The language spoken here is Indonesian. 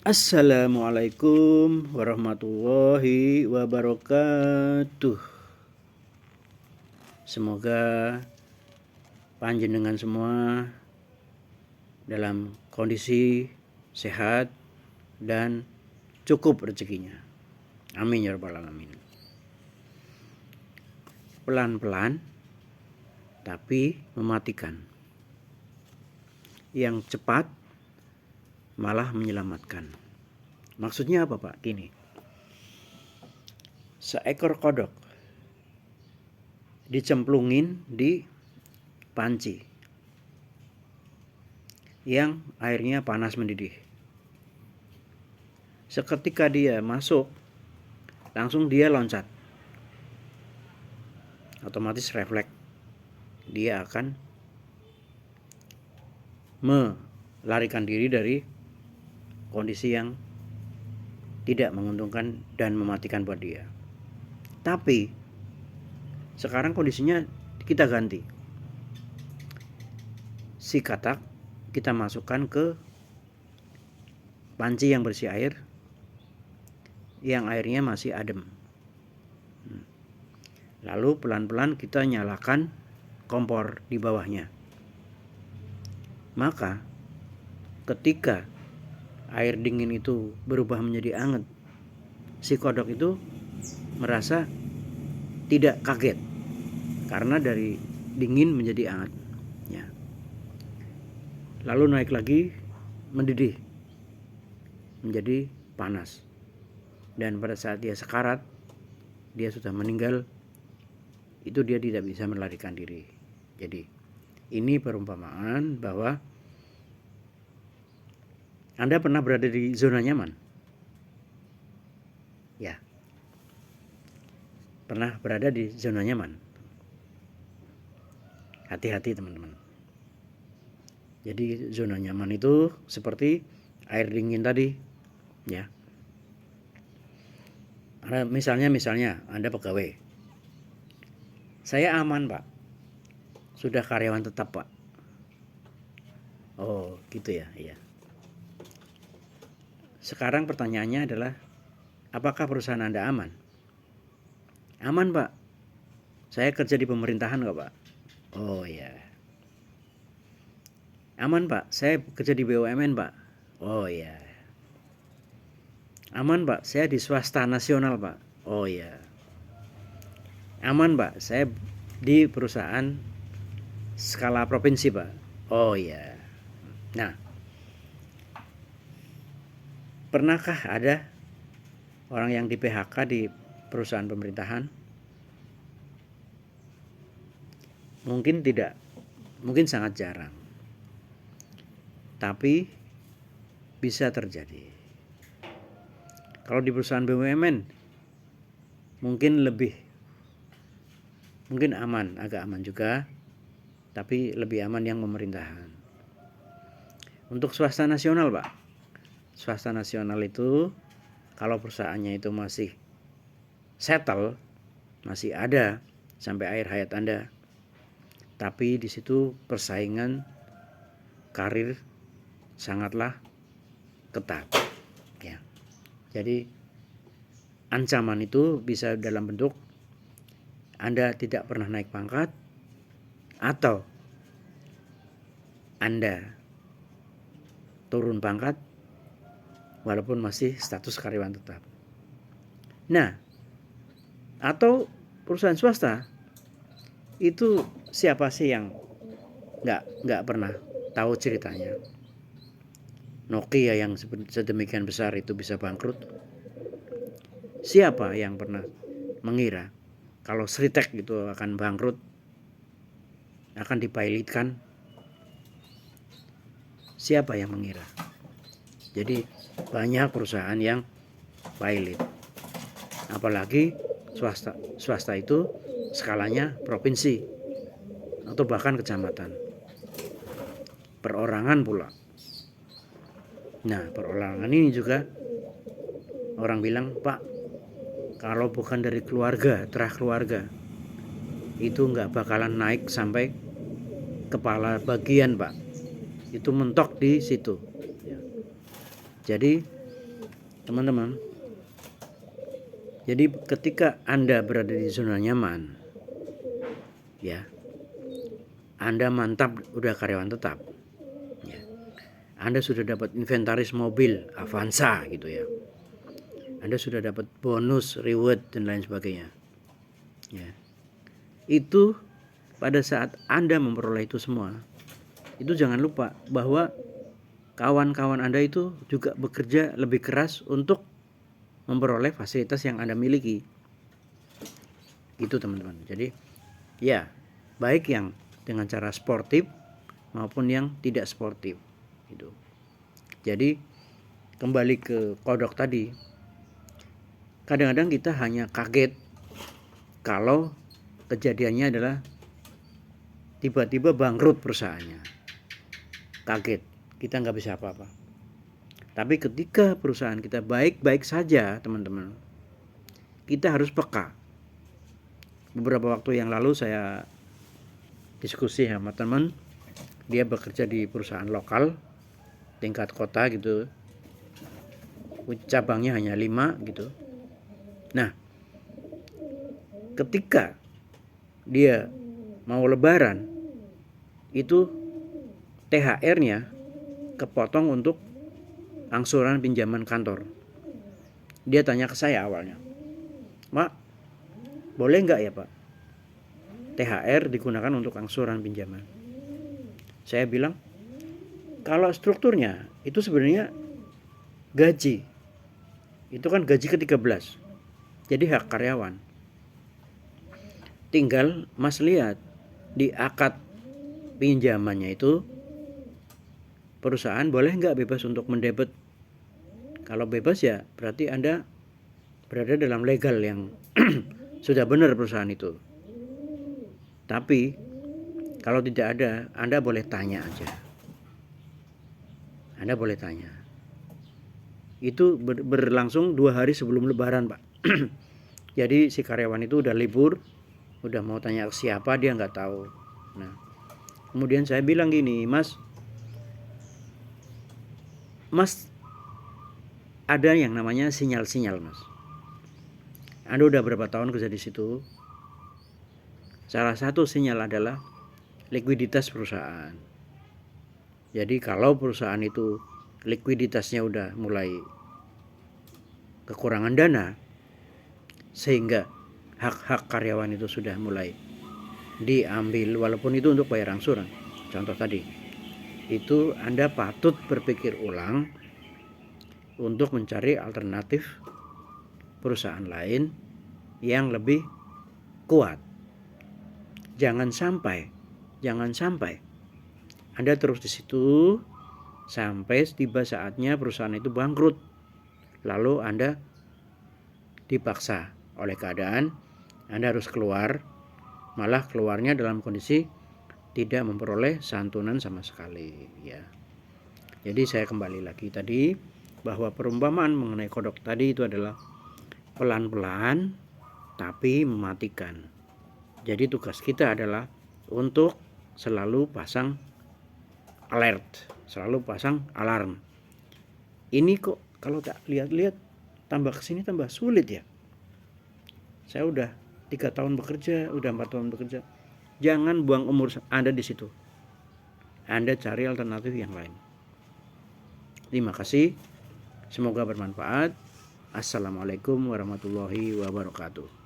Assalamualaikum warahmatullahi wabarakatuh. Semoga panjenengan semua dalam kondisi sehat dan cukup rezekinya. Amin ya rabbal alamin. Pelan-pelan tapi mematikan. Yang cepat malah menyelamatkan. Maksudnya apa, Pak? Gini. Seekor kodok dicemplungin di panci yang airnya panas mendidih. Seketika dia masuk, langsung dia loncat. Otomatis refleks. Dia akan melarikan diri dari kondisi yang tidak menguntungkan dan mematikan buat dia. Tapi sekarang kondisinya kita ganti. Si katak kita masukkan ke panci yang bersih air, yang airnya masih adem. Lalu pelan-pelan kita nyalakan kompor di bawahnya. Maka ketika air dingin itu berubah menjadi anget, si kodok itu merasa tidak kaget karena dari dingin menjadi anget ya. Lalu naik lagi mendidih menjadi panas, dan pada saat dia sekarat, dia sudah meninggal, itu dia tidak bisa melarikan diri. Jadi ini perumpamaan bahwa Anda pernah berada di zona nyaman? Ya. Pernah berada di zona nyaman? Hati-hati teman-teman. Jadi zona nyaman itu seperti air dingin tadi, ya. Misalnya Anda pegawai. Saya aman, Pak. Sudah karyawan tetap, Pak. Oh, gitu ya, iya. Sekarang pertanyaannya adalah, apakah perusahaan Anda aman? Aman, Pak. Saya kerja di pemerintahan kok, Pak. Oh iya. Aman, Pak. Saya kerja di BUMN, Pak. Oh iya. Aman, Pak. Saya di swasta nasional, Pak. Oh iya. Aman, Pak. Saya di perusahaan skala provinsi, Pak. Oh iya. Nah, pernahkah ada orang yang di PHK di perusahaan pemerintahan? Mungkin tidak. Mungkin sangat jarang. Tapi bisa terjadi. Kalau di perusahaan BUMN mungkin aman, agak aman juga, tapi lebih aman yang pemerintahan. Untuk swasta nasional, Pak. Swasta nasional itu kalau perusahaannya itu masih settle, masih ada sampai akhir hayat Anda, tapi di situ persaingan karir sangatlah ketat, ya. Jadi ancaman itu bisa dalam bentuk Anda tidak pernah naik pangkat, atau Anda turun pangkat walaupun masih status karyawan tetap. Nah, atau perusahaan swasta itu siapa sih yang nggak pernah tahu ceritanya? Nokia yang sedemikian besar itu bisa bangkrut. Siapa yang pernah mengira kalau Sritek itu akan bangkrut, akan dipilotkan? Siapa yang mengira? Jadi banyak perusahaan yang pilot. Apalagi swasta itu skalanya provinsi atau bahkan kecamatan. Perorangan pula. Nah, perorangan ini juga orang bilang, Pak, kalau bukan dari keluarga, terah keluarga, itu nggak bakalan naik sampai kepala bagian, Pak. Itu mentok di situ. Jadi teman-teman. Jadi ketika Anda berada di zona nyaman, ya, Anda mantap udah karyawan tetap, ya. Anda sudah dapat inventaris mobil Avanza gitu ya. Anda sudah dapat bonus, reward dan lain sebagainya. Ya. Itu pada saat Anda memperoleh itu semua, itu jangan lupa bahwa kawan-kawan Anda itu juga bekerja lebih keras untuk memperoleh fasilitas yang Anda miliki. Gitu teman-teman. Jadi ya, baik yang dengan cara sportif maupun yang tidak sportif gitu. Jadi kembali ke kodok tadi, kadang-kadang kita hanya kaget kalau kejadiannya adalah tiba-tiba bangkrut perusahaannya. Kaget, kita nggak bisa apa-apa. Tapi ketika perusahaan kita baik-baik saja teman-teman, kita harus peka. Beberapa waktu yang lalu saya diskusi sama teman, dia bekerja di perusahaan lokal tingkat kota gitu, cabangnya hanya 5 gitu. Nah, ketika dia mau lebaran, itu THR-nya kepotong untuk angsuran pinjaman kantor. Dia tanya ke saya awalnya, "Mak, boleh nggak ya Pak THR digunakan untuk angsuran pinjaman?" Saya bilang, kalau strukturnya itu sebenarnya gaji, itu kan gaji ke-13, jadi hak karyawan. Tinggal Mas lihat di akad pinjamannya itu, perusahaan boleh nggak bebas untuk mendebet. Kalau bebas ya berarti Anda berada dalam legal yang sudah benar perusahaan itu. Tapi kalau tidak ada, Anda boleh tanya aja. Anda boleh tanya. Itu berlangsung 2 hari sebelum lebaran Pak. Jadi si karyawan itu udah libur, udah mau tanya ke siapa dia nggak tahu. Nah, kemudian saya bilang gini, Mas ada yang namanya sinyal-sinyal Mas. Anda udah berapa tahun kerja di situ? Salah satu sinyal adalah likuiditas perusahaan. Jadi kalau perusahaan itu likuiditasnya udah mulai kekurangan dana, sehingga hak-hak karyawan itu sudah mulai diambil, walaupun itu untuk bayar angsuran, contoh tadi, itu Anda patut berpikir ulang untuk mencari alternatif perusahaan lain yang lebih kuat. Jangan sampai Anda terus di situ sampai tiba saatnya perusahaan itu bangkrut, lalu Anda dipaksa oleh keadaan Anda harus keluar, malah keluarnya dalam kondisi tidak memperoleh santunan sama sekali ya. Jadi saya kembali lagi tadi bahwa perumpamaan mengenai kodok tadi itu adalah pelan-pelan tapi mematikan. Jadi tugas kita adalah untuk selalu pasang alert, selalu pasang alarm. Ini kok kalau tak lihat-lihat tambah kesini tambah sulit ya. Saya udah 3 tahun bekerja, udah 4 tahun bekerja. Jangan buang umur Anda di situ. Anda cari alternatif yang lain. Terima kasih. Semoga bermanfaat. Assalamualaikum warahmatullahi wabarakatuh.